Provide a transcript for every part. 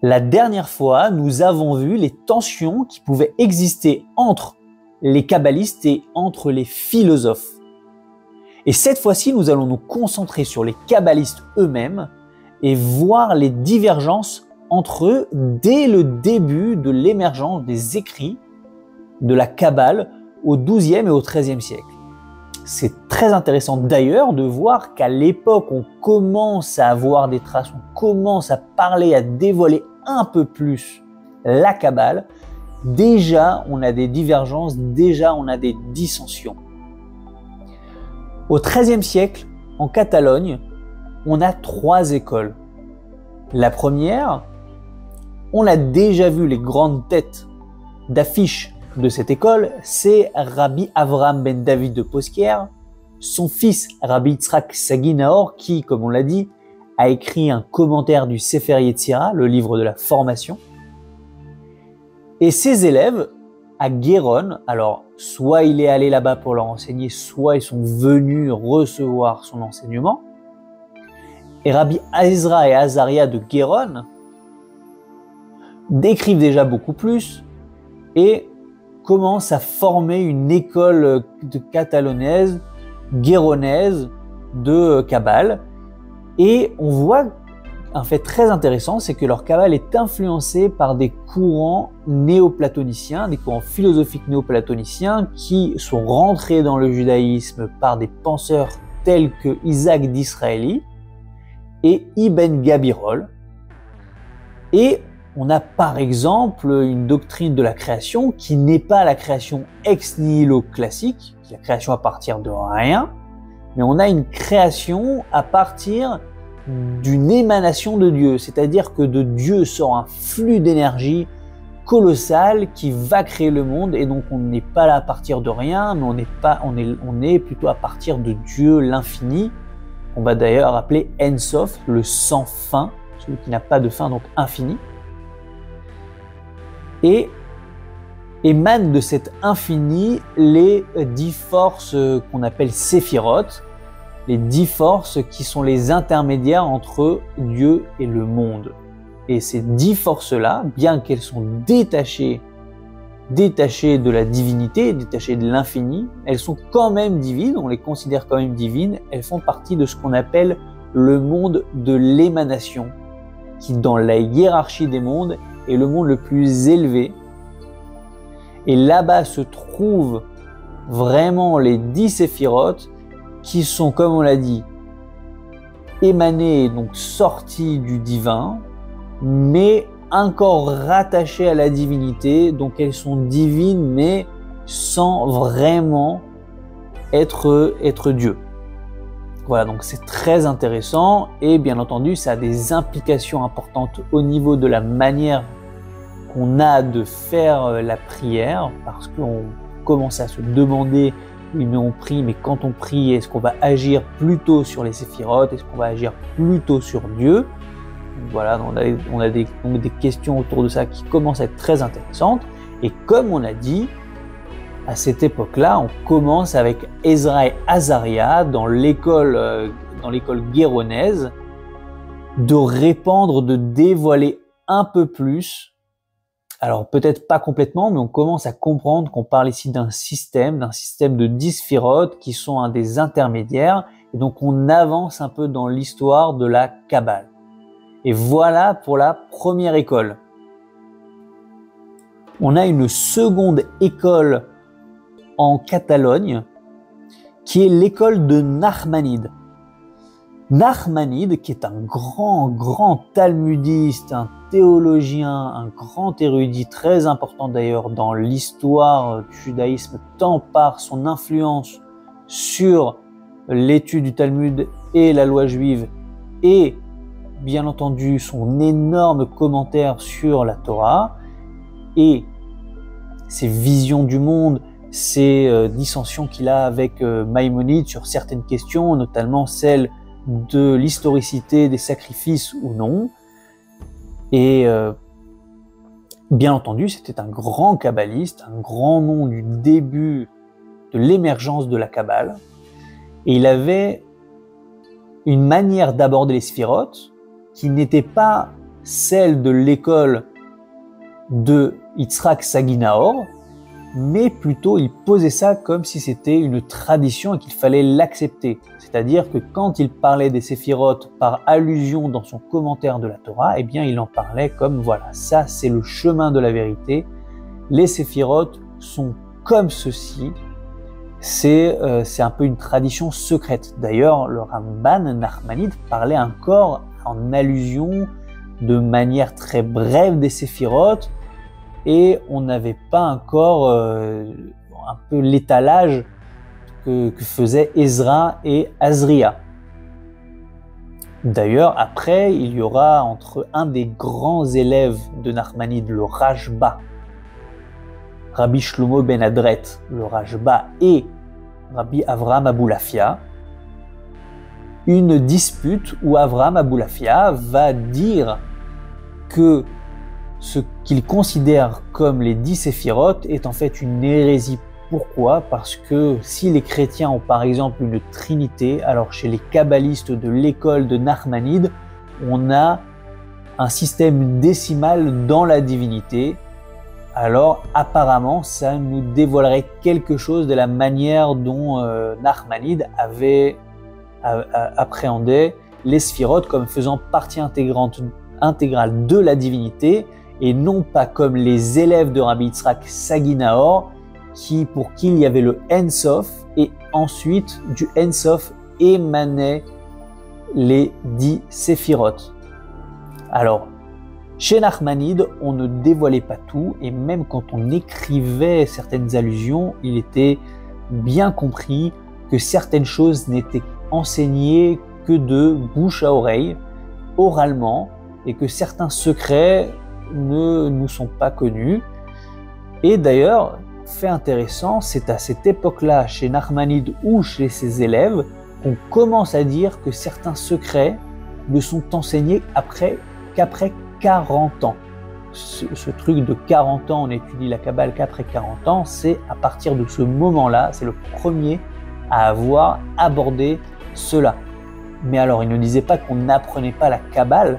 La dernière fois, nous avons vu les tensions qui pouvaient exister entre les kabbalistes et entre les philosophes. Et cette fois-ci, nous allons nous concentrer sur les kabbalistes eux-mêmes et voir les divergences entre eux dès le début de l'émergence des écrits de la Kabbale au XIIe et au XIIIe siècle. C'est très intéressant d'ailleurs de voir qu'à l'époque, on commence à avoir des traces, on commence à parler, à dévoiler un peu plus la Kabbale. Déjà, on a des divergences, déjà, on a des dissensions. Au XIIIe siècle, en Catalogne, on a 3 écoles. La première, on a déjà vu les grandes têtes d'affiche de cette école, c'est Rabbi Avraham ben David de Posquière, son fils Rabbi Yitzhak Sagi Nahor, qui, comme on l'a dit, a écrit un commentaire du Sefer Yetzira, le livre de la formation. Et ses élèves à Guéron, alors soit il est allé là-bas pour leur enseigner, soit ils sont venus recevoir son enseignement. Et Rabbi Ezra et Azaria de Guéron décrivent déjà beaucoup plus et commencent à former une école de catalonaise, guéronaise de Kabbale. Et on voit un fait très intéressant, c'est que leur Kabbale est influencée par des courants néoplatoniciens, des courants philosophiques néoplatoniciens qui sont rentrés dans le judaïsme par des penseurs tels que Isaac d'Israéli et Ibn Gabirol. Et on a par exemple une doctrine de la création qui n'est pas la création ex nihilo classique, la création à partir de rien, mais on a une création à partir d'une émanation de Dieu, c'est-à-dire que de Dieu sort un flux d'énergie colossal qui va créer le monde, et donc on n'est pas là à partir de rien, mais on est plutôt à partir de Dieu l'infini. On va d'ailleurs appeler En Sof, le sans fin, celui qui n'a pas de fin, donc infini. Et émanent de cet infini les 10 forces qu'on appelle Séphiroth, les 10 forces qui sont les intermédiaires entre Dieu et le monde. Et ces 10 forces-là, bien qu'elles sont détachées de la divinité, détachées de l'infini, elles sont quand même divines, on les considère quand même divines, elles font partie de ce qu'on appelle le monde de l'émanation, qui dans la hiérarchie des mondes est le monde le plus élevé. Et là-bas se trouvent vraiment les 10 séphirotes qui sont, comme on l'a dit, émanés, donc sortis du divin, mais encore rattachées à la divinité, donc elles sont divines, mais sans vraiment être Dieu. Voilà, donc c'est très intéressant et bien entendu, ça a des implications importantes au niveau de la manière qu'on a de faire la prière, parce qu'on commence à se demander, oui mais on prie, mais quand on prie, est-ce qu'on va agir plutôt sur les séphirotes, est-ce qu'on va agir plutôt sur Dieu? Donc voilà, on a des questions autour de ça qui commencent à être très intéressantes, et comme on a dit, à cette époque-là, on commence avec Ezra et Azaria dans l'école guéronaise de répandre, de dévoiler un peu plus. Alors peut-être pas complètement, mais on commence à comprendre qu'on parle ici d'un système de 10 sphirotes qui sont un des intermédiaires. Et donc on avance un peu dans l'histoire de la Kabbale. Et voilà pour la première école. On a une seconde école en Catalogne, qui est l'école de Nachmanide. Nachmanide, qui est un grand talmudiste, un théologien, un grand érudit, très important d'ailleurs dans l'histoire du judaïsme, tant par son influence sur l'étude du Talmud et la loi juive, et bien entendu son énorme commentaire sur la Torah, et ses visions du monde, ces dissensions qu'il a avec Maïmonide sur certaines questions, notamment celle de l'historicité des sacrifices ou non. Et bien entendu, c'était un grand kabbaliste, un grand nom du début de l'émergence de la Kabbale. Et il avait une manière d'aborder les sphirotes qui n'était pas celle de l'école de Yitzhak Sagi Nahor, mais plutôt il posait ça comme si c'était une tradition et qu'il fallait l'accepter. C'est-à-dire que quand il parlait des séphirotes par allusion dans son commentaire de la Torah, eh bien il en parlait comme voilà, ça c'est le chemin de la vérité, les séphirotes sont comme ceci, c'est un peu une tradition secrète. D'ailleurs, le Ramban Nachmanide parlait encore en allusion de manière très brève des séphirotes, et on n'avait pas encore un peu l'étalage que faisaient Ezra et Azria. D'ailleurs, après, il y aura entre un des grands élèves de Nachmanide, le Rashba, Rabbi Shlomo ben Adret, le Rashba, et Rabbi Avraham Aboulafia, une dispute où Avraham Aboulafia va dire que ce qu'il considère comme les 10 séphirotes est en fait une hérésie. Pourquoi ? Parce que si les chrétiens ont par exemple une trinité, alors chez les kabbalistes de l'école de Nachmanide, on a un système décimal dans la divinité. Alors apparemment, ça nous dévoilerait quelque chose de la manière dont Nachmanide avait appréhendé les sphirotes comme faisant partie intégrale de la divinité, et non pas comme les élèves de Rabbi Yitzhak Sagi Nahor, pour qui il y avait le Ensof, et ensuite du Ensof émanaient les 10 séphirotes. Alors, chez Nachmanide, on ne dévoilait pas tout, et même quand on écrivait certaines allusions, il était bien compris que certaines choses n'étaient enseignées que de bouche à oreille, oralement, et que certains secrets ne nous sont pas connus. Et d'ailleurs, fait intéressant, c'est à cette époque-là, chez Nachmanide ou chez ses élèves, qu'on commence à dire que certains secrets ne sont enseignés qu'après 40 ans. Ce truc de 40 ans, on étudie la Kabbale qu'après 40 ans, c'est à partir de ce moment-là, c'est le premier à avoir abordé cela. Mais alors, il ne disait pas qu'on n'apprenait pas la Kabbale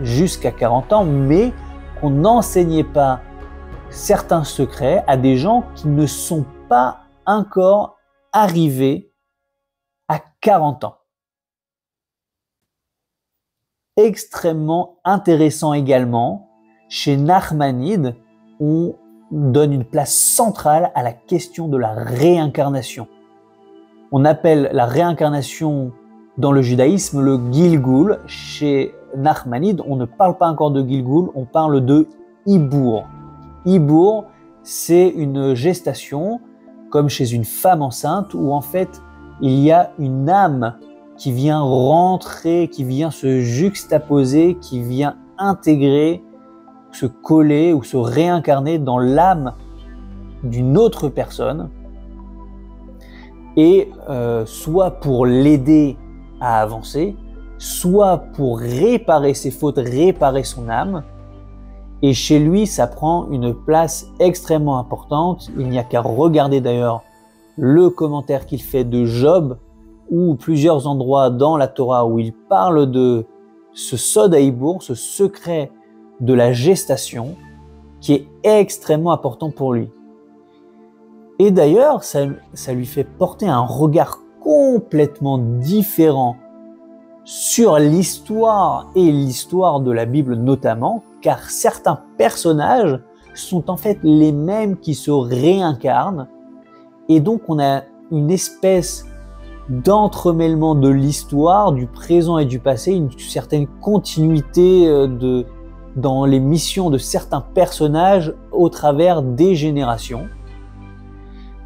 jusqu'à 40 ans, mais qu'on n'enseignait pas certains secrets à des gens qui ne sont pas encore arrivés à 40 ans. Extrêmement intéressant également, chez Nachmanide, on donne une place centrale à la question de la réincarnation. On appelle la réincarnation dans le judaïsme le Gilgul. Chez Nachmanide, on ne parle pas encore de Gilgul, on parle de Ibour. Ibour, c'est une gestation, comme chez une femme enceinte, où en fait, il y a une âme qui vient rentrer, qui vient se juxtaposer, qui vient intégrer, se coller ou se réincarner dans l'âme d'une autre personne, et soit pour l'aider à avancer, soit pour réparer ses fautes, réparer son âme. Et chez lui, ça prend une place extrêmement importante. Il n'y a qu'à regarder d'ailleurs le commentaire qu'il fait de Job, ou plusieurs endroits dans la Torah où il parle de ce Sod Haïbour, ce secret de la gestation, qui est extrêmement important pour lui. Et d'ailleurs, ça lui fait porter un regard complètement différent sur l'histoire, et l'histoire de la Bible notamment, car certains personnages sont en fait les mêmes qui se réincarnent, et donc on a une espèce d'entremêlement de l'histoire, du présent et du passé, une certaine continuité dans les missions de certains personnages au travers des générations.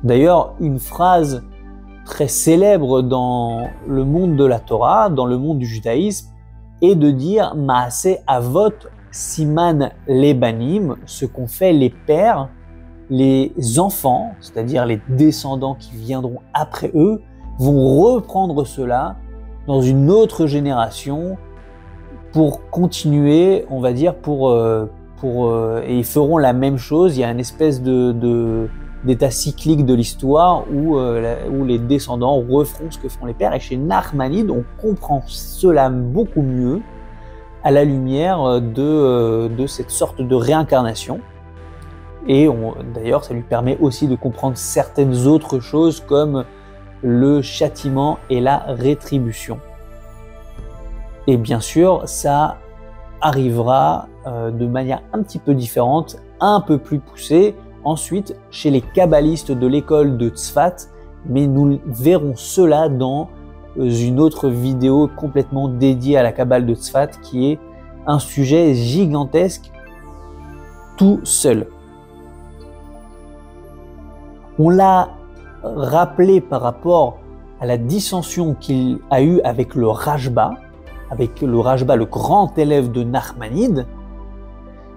D'ailleurs, une phrase très célèbre dans le monde de la Torah, dans le monde du judaïsme, est de dire « Maaseh Avot Siman Lebanim », ce qu'ont fait les pères, les enfants, c'est-à-dire les descendants qui viendront après eux, vont reprendre cela dans une autre génération pour continuer, on va dire, et ils feront la même chose. Il y a une espèce d'état cyclique de l'histoire où les descendants referont ce que font les pères. Et chez Nachmanide, on comprend cela beaucoup mieux à la lumière de cette sorte de réincarnation. Et d'ailleurs, ça lui permet aussi de comprendre certaines autres choses comme le châtiment et la rétribution. Et bien sûr, ça arrivera de manière un petit peu différente, un peu plus poussée, ensuite chez les kabbalistes de l'école de Tzfat, mais nous verrons cela dans une autre vidéo complètement dédiée à la Kabbale de Tzfat, qui est un sujet gigantesque tout seul. On l'a rappelé par rapport à la dissension qu'il a eue avec le Rajba, le grand élève de Nachmanide.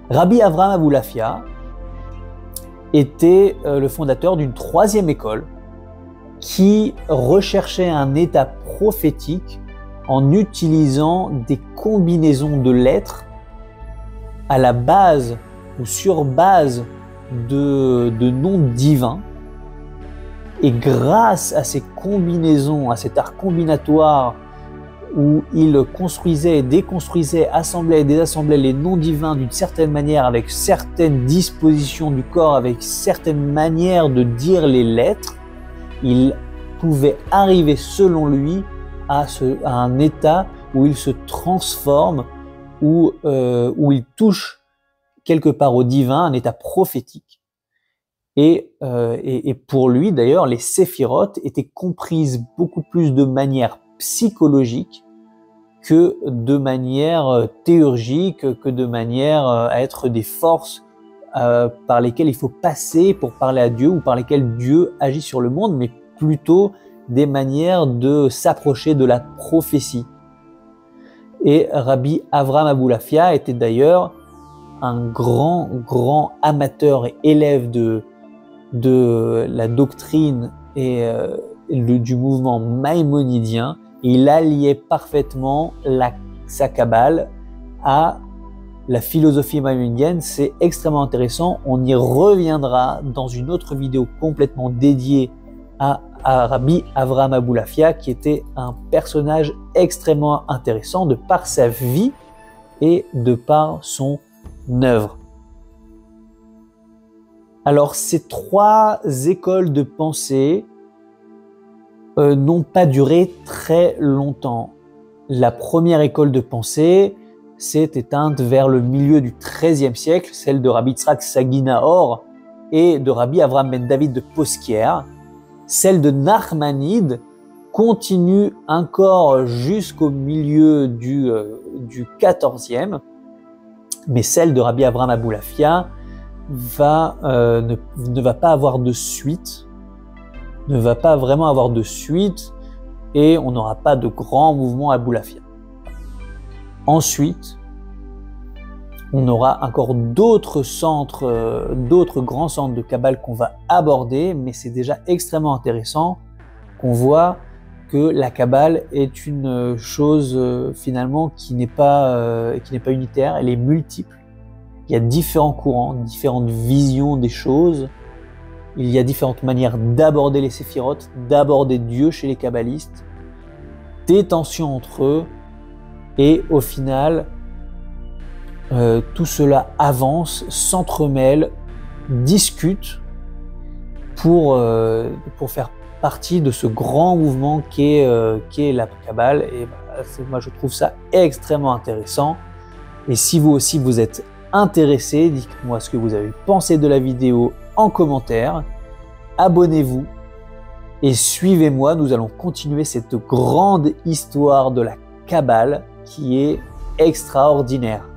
Rabbi Avraham Abulafia était le fondateur d'une troisième école qui recherchait un état prophétique en utilisant des combinaisons de lettres à la base ou sur base de noms divins. Et grâce à ces combinaisons, à cet art combinatoire où il construisait et déconstruisait, assemblait et désassemblait les noms divins d'une certaine manière, avec certaines dispositions du corps, avec certaines manières de dire les lettres, il pouvait arriver selon lui à un état où il se transforme, où il touche quelque part au divin, un état prophétique. Et pour lui, d'ailleurs, les séphirotes étaient comprises beaucoup plus de manière psychologique que de manière théurgique, que de manière à être des forces par lesquelles il faut passer pour parler à Dieu ou par lesquelles Dieu agit sur le monde, mais plutôt des manières de s'approcher de la prophétie. Et Rabbi Avraham Abulafia était d'ailleurs un grand amateur et élève de la doctrine et du mouvement maïmonidien. Il alliait parfaitement sa Kabbale à la philosophie maïmonidienne. C'est extrêmement intéressant. On y reviendra dans une autre vidéo complètement dédiée à Rabbi Avraham Abulafia, qui était un personnage extrêmement intéressant de par sa vie et de par son œuvre. Alors, ces trois écoles de pensée n'ont pas duré très longtemps. La première école de pensée s'est éteinte vers le milieu du XIIIe siècle, celle de Rabbi Yitzhak Sagi Nahor et de Rabbi Avraham ben David de Poskier. Celle de Nachmanide continue encore jusqu'au milieu du XIVe, mais celle de Rabbi Avraham Abulafia ne va pas avoir de suite, ne va pas vraiment avoir de suite, et on n'aura pas de grand mouvement Abulafia. Ensuite, on aura encore d'autres grands centres de Kabbale qu'on va aborder, mais c'est déjà extrêmement intéressant qu'on voit que la Kabbale est une chose finalement qui n'est pas unitaire, elle est multiple. Il y a différents courants, différentes visions des choses. Il y a différentes manières d'aborder les séphirotes, d'aborder Dieu chez les kabbalistes, des tensions entre eux, et au final, tout cela avance, s'entremêle, discute pour faire partie de ce grand mouvement qu'est la Kabbale. Et moi, je trouve ça extrêmement intéressant. Et si vous aussi vous êtes intéressé, dites-moi ce que vous avez pensé de la vidéo en commentaire. Abonnez-vous et suivez-moi. Nous allons continuer cette grande histoire de la Kabbale qui est extraordinaire.